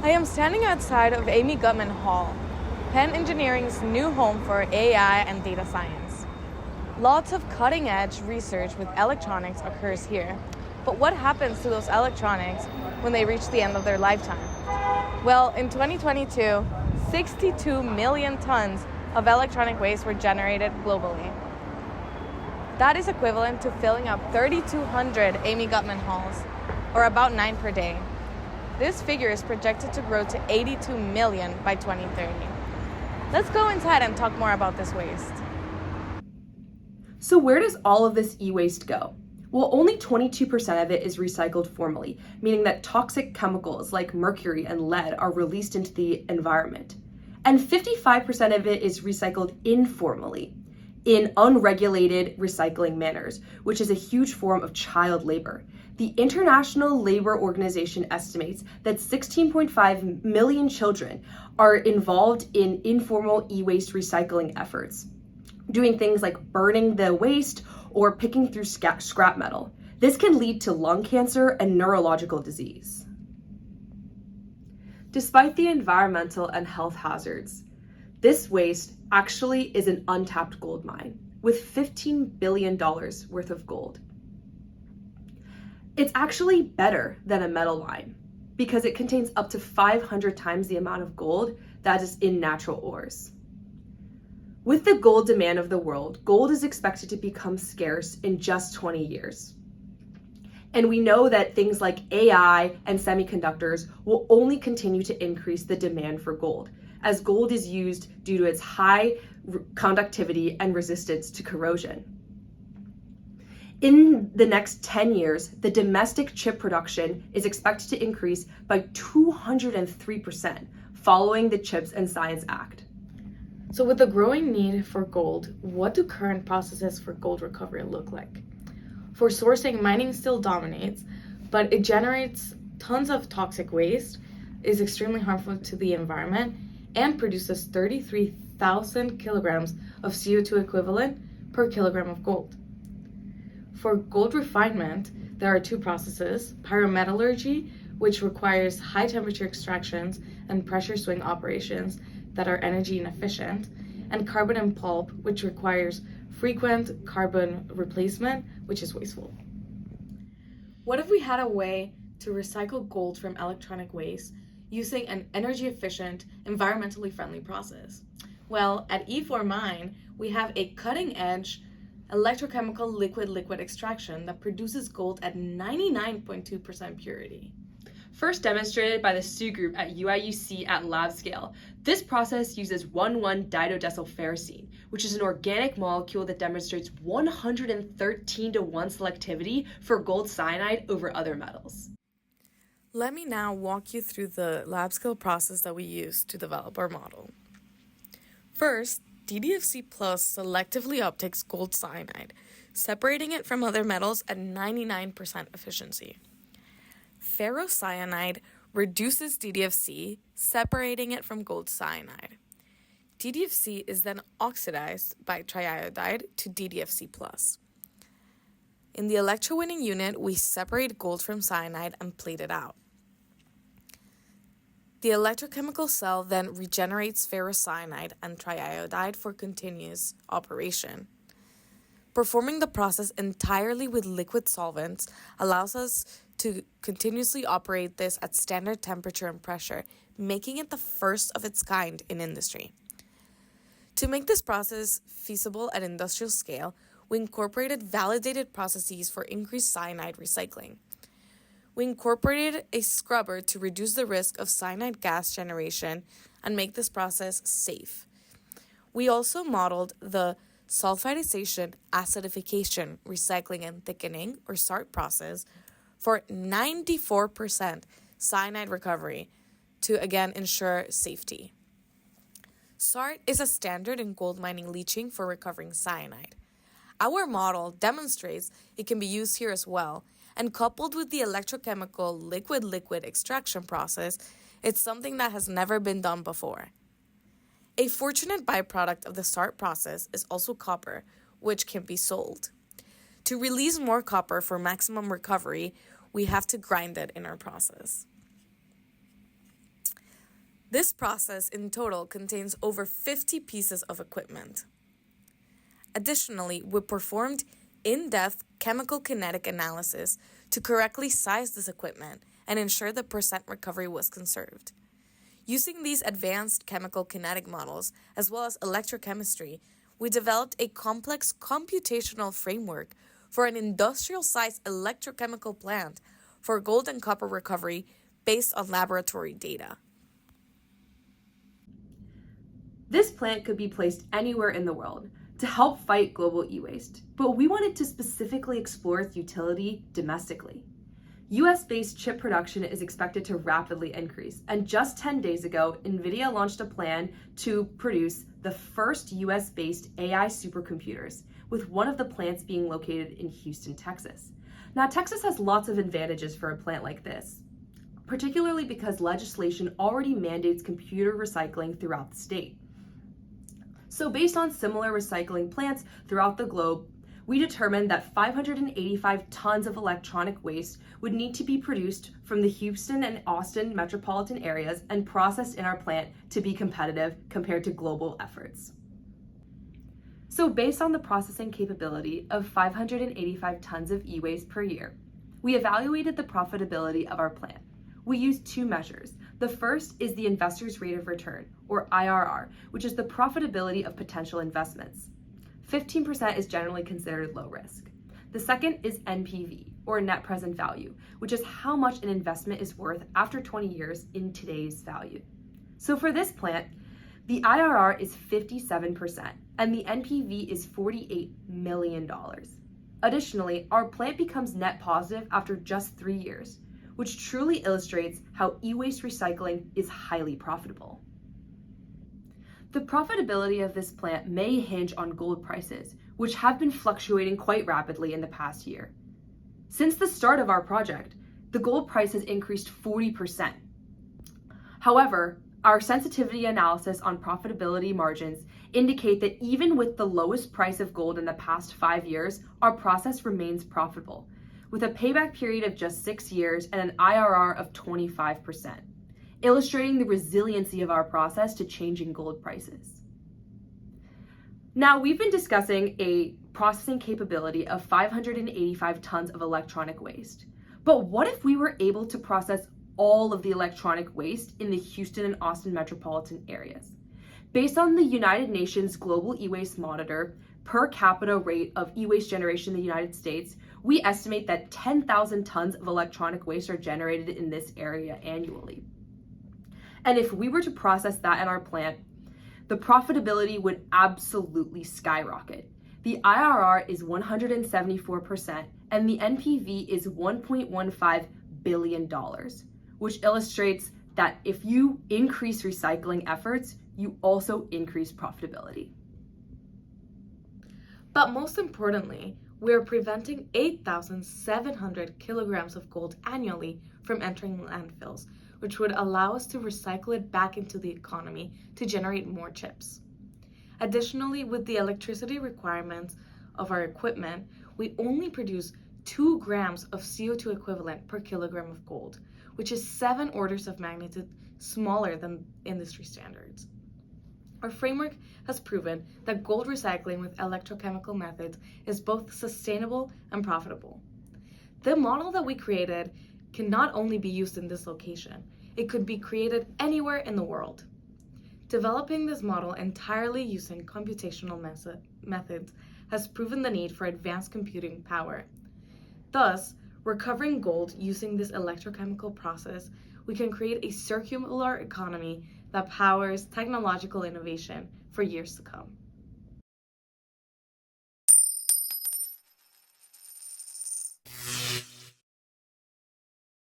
I am standing outside of Amy Gutman Hall, Penn Engineering's new home for AI and data science. Lots of cutting-edge research with electronics occurs here, but what happens to those electronics when they reach the end of their lifetime? Well, in 2022, 62 million tons of electronic waste were generated globally. That is equivalent to filling up 3,200 Amy Gutman halls, or about 9 per day. This figure is projected to grow to 82 million by 2030. Let's go inside and talk more about this waste. So where does all of this e-waste go? Well, only 22% of it is recycled formally, meaning that toxic chemicals like mercury and lead are released into the environment. And 55% of it is recycled informally, in unregulated recycling manners, which is a huge form of child labor. The International Labor Organization estimates that 16.5 million children are involved in informal e-waste recycling efforts, doing things like burning the waste or picking through scrap metal. This can lead to lung cancer and neurological disease. Despite the environmental and health hazards, this waste actually is an untapped gold mine with $15 billion worth of gold. It's actually better than a metal mine because it contains up to 500 times the amount of gold that is in natural ores. With the gold demand of the world, gold is expected to become scarce in just 20 years. And we know that things like AI and semiconductors will only continue to increase the demand for gold, as gold is used due to its high conductivity and resistance to corrosion. In the next 10 years, the domestic chip production is expected to increase by 203% following the CHIPS and Science Act. So with the growing need for gold, what do current processes for gold recovery look like? For sourcing, mining still dominates, but it generates tons of toxic waste, is extremely harmful to the environment, and produces 33,000 kilograms of CO2 equivalent per kilogram of gold. For gold refinement, there are two processes: pyrometallurgy, which requires high temperature extractions and pressure swing operations that are energy inefficient, and carbon and pulp, which requires frequent carbon replacement, which is wasteful. What if we had a way to recycle gold from electronic waste using an energy efficient, environmentally friendly process? Well, at e4-Mine, we have a cutting edge electrochemical liquid extraction that produces gold at 99.2% purity. First demonstrated by the Sioux group at UIUC at lab scale, this process uses 1,1-didodecylferrocene, which is an organic molecule that demonstrates 113 to 1 selectivity for gold cyanide over other metals. Let me now walk you through the lab scale process that we use to develop our model. First, DDFC Plus selectively uptakes gold cyanide, separating it from other metals at 99% efficiency. Ferrocyanide reduces DDFC, separating it from gold cyanide. DDFC is then oxidized by triiodide to DDFC+. In the electrowinning unit, we separate gold from cyanide and plate it out. The electrochemical cell then regenerates ferrocyanide and triiodide for continuous operation. Performing the process entirely with liquid solvents allows us to continuously operate this at standard temperature and pressure, making it the first of its kind in industry. To make this process feasible at industrial scale, we incorporated validated processes for increased cyanide recycling. We incorporated a scrubber to reduce the risk of cyanide gas generation and make this process safe. We also modeled the sulfidization, acidification, recycling, and thickening, or SART process, for 94% cyanide recovery to again ensure safety. SART is a standard in gold mining leaching for recovering cyanide. Our model demonstrates it can be used here as well, and coupled with the electrochemical liquid extraction process, it's something that has never been done before. A fortunate byproduct of the SART process is also copper, which can be sold. To release more copper for maximum recovery, we have to grind it in our process. This process in total contains over 50 pieces of equipment. Additionally, we performed in-depth chemical kinetic analysis to correctly size this equipment and ensure the percent recovery was conserved. Using these advanced chemical kinetic models, as well as electrochemistry, we developed a complex computational framework for an industrial-sized electrochemical plant for gold and copper recovery based on laboratory data. This plant could be placed anywhere in the world to help fight global e-waste, but we wanted to specifically explore its utility domestically. US-based chip production is expected to rapidly increase, and just 10 days ago, NVIDIA launched a plan to produce the first US-based AI supercomputers, with one of the plants being located in Houston, Texas. Now, Texas has lots of advantages for a plant like this, particularly because legislation already mandates computer recycling throughout the state. So based on similar recycling plants throughout the globe, we determined that 585 tons of electronic waste would need to be produced from the Houston and Austin metropolitan areas and processed in our plant to be competitive compared to global efforts. So based on the processing capability of 585 tons of e-waste per year, we evaluated the profitability of our plant. We used two measures. The first is the investor's rate of return, or IRR, which is the profitability of potential investments. 15% is generally considered low risk. The second is NPV, or net present value, which is how much an investment is worth after 20 years in today's value. So for this plant, the IRR is 57% and the NPV is $48 million. Additionally, our plant becomes net positive after just 3 years, which truly illustrates how e-waste recycling is highly profitable. The profitability of this plant may hinge on gold prices, which have been fluctuating quite rapidly in the past year. Since the start of our project, the gold price has increased 40%. However, our sensitivity analysis on profitability margins indicate that even with the lowest price of gold in the past 5 years, our process remains profitable, with a payback period of just 6 years and an IRR of 25%, illustrating the resiliency of our process to changing gold prices. Now, we've been discussing a processing capability of 585 tons of electronic waste. But what if we were able to process all of the electronic waste in the Houston and Austin metropolitan areas? Based on the United Nations Global E-Waste Monitor per capita rate of e-waste generation in the United States, we estimate that 10,000 tons of electronic waste are generated in this area annually. And if we were to process that at our plant, the profitability would absolutely skyrocket. The IRR is 174% and the NPV is $1.15 billion, which illustrates that if you increase recycling efforts, you also increase profitability. But most importantly, we are preventing 8,700 kilograms of gold annually from entering landfills, which would allow us to recycle it back into the economy to generate more chips. Additionally, with the electricity requirements of our equipment, we only produce 2 grams of CO2 equivalent per kilogram of gold, which is 7 orders of magnitude smaller than industry standards. Our framework has proven that gold recycling with electrochemical methods is both sustainable and profitable. The model that we created can not only be used in this location, it could be created anywhere in the world. Developing this model entirely using computational methods has proven the need for advanced computing power. Thus, recovering gold using this electrochemical process, we can create a circular economy that powers technological innovation for years to come.